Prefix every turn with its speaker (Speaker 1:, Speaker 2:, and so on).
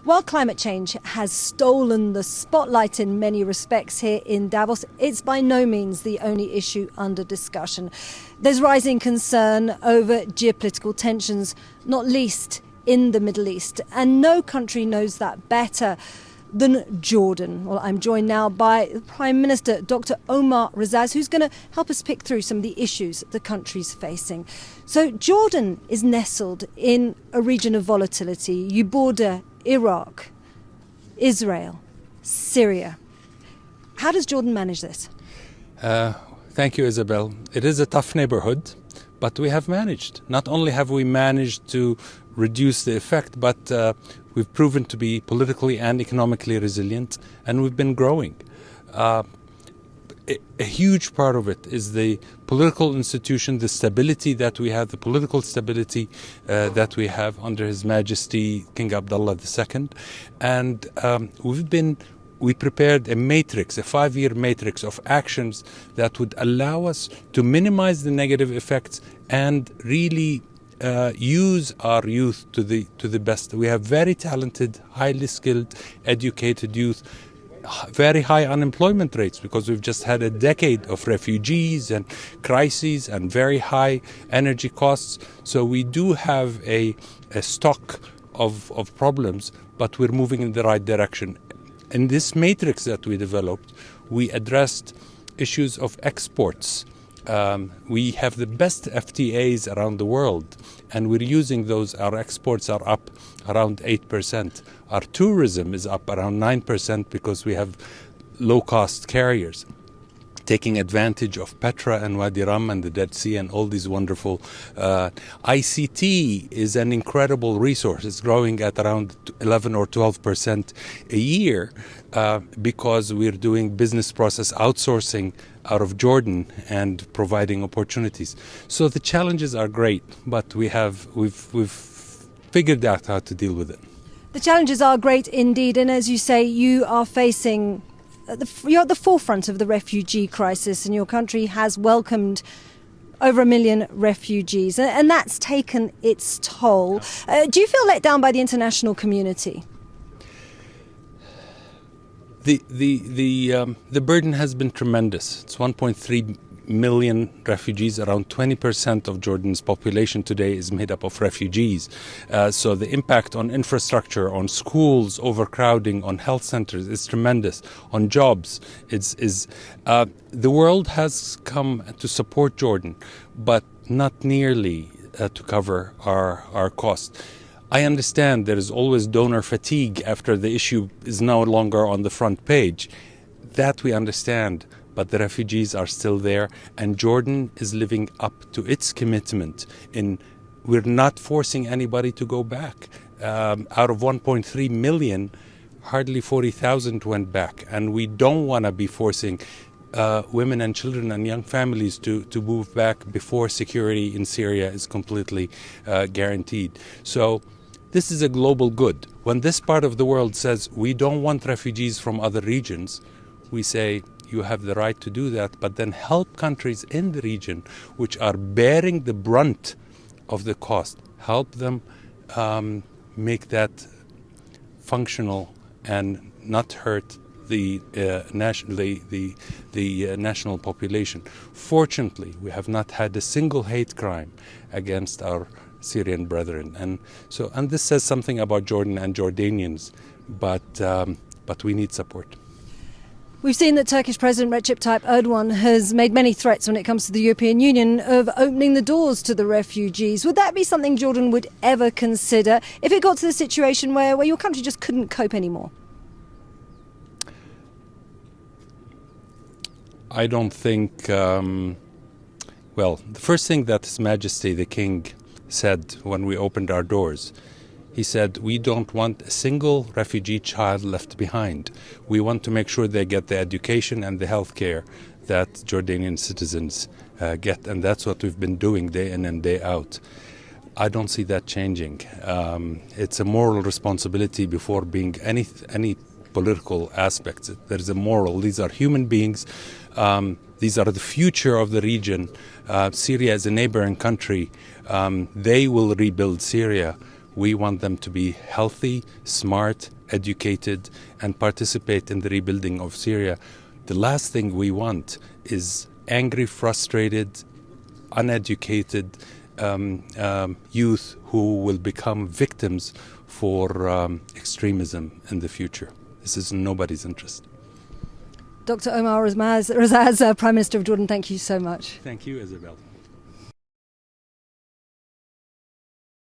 Speaker 1: While climate change has stolen the spotlight in many respects here in Davos, it's by no means the only issue under discussion. There's rising concern over geopolitical tensions, not least in the Middle East, and no country knows that better than Jordan. Well, I'm joined now by Prime Minister Dr. Omar Razaz, who's going to help us pick through some of the issues the country's facing. So Jordan is nestled in a region of volatility. You border Iraq, Israel, Syria. How does Jordan manage this?
Speaker 2: Thank you, Isabel. It is a tough neighborhood, but we have managed. Not only have we managed to reduce the effect, but we've proven to be politically and economically resilient, and we've been growing. A huge part of it is the political institution, the stability that we have, the political stability that we have under His Majesty King Abdullah II. And we prepared a matrix, a 5-year matrix of actions that would allow us to minimize the negative effects and really use our youth to the best. We have very talented, highly skilled, educated youth, very high unemployment rates because we've just had a decade of refugees and crises and very high energy costs. So we do have a stock of problems, but we're moving in the right direction. In this matrix that we developed, we addressed issues of exports. We have the best FTAs around the world, and we're using those. Our exports are up around 8%. Our tourism is up around 9% because we have low-cost carriers taking advantage of Petra and Wadi Rum and the Dead Sea and all these wonderful. ICT is an incredible resource. It's growing at around 11 or 12% a year because we're doing business process outsourcing out of Jordan and providing opportunities. So the challenges are great, but we've figured out how to deal with it.
Speaker 1: The challenges are great indeed, and as you say, you are facing you're at the forefront of the refugee crisis, and your country has welcomed over 1 million refugees, and that's taken its toll. Do you feel let down by the international community? The burden has been tremendous. It's 1.3 million refugees. Around 20% of Jordan's population today is made up of refugees. So the impact on infrastructure, on schools, overcrowding, on health centers is tremendous. On jobs, the world has come to support Jordan, but not nearly to cover our costs. I understand there is always donor fatigue after the issue is no longer on the front page. That we understand. But the refugees are still there, and Jordan is living up to its commitment. We're not forcing anybody to go back. Out of 1.3 million, hardly 40,000 went back, and we don't want to be forcing women and children and young families to move back before security in Syria is completely guaranteed. So this is a global good. When this part of the world says we don't want refugees from other regions, we say, you have the right to do that, but then help countries in the region which are bearing the brunt of the cost. Help them make that functional and not hurt the national population. Fortunately, we have not had a single hate crime against our Syrian brethren, and this says something about Jordan and Jordanians, but we need support. We've seen that Turkish President Recep Tayyip Erdogan has made many threats when it comes to the European Union of opening the doors to the refugees. Would that be something Jordan would ever consider if it got to the situation where your country just couldn't cope anymore?
Speaker 2: I don't think... the first thing that His Majesty the King said when we opened our doors, he said, we don't want a single refugee child left behind. We want to make sure they get the education and the health care that Jordanian citizens get. And that's what we've been doing day in and day out. I don't see that changing. It's a moral responsibility before being any political aspects. There's a moral. These are human beings. These are the future of the region. Syria is a neighboring country. They will rebuild Syria.
Speaker 1: We want them to be healthy, smart, educated, and participate in the rebuilding of Syria. The last thing we want is angry, frustrated, uneducated youth who will become victims for extremism in the future. This is in nobody's interest.
Speaker 3: Dr. Omar Razaz, Prime Minister of Jordan, thank you so much.
Speaker 1: Thank you, Isabel.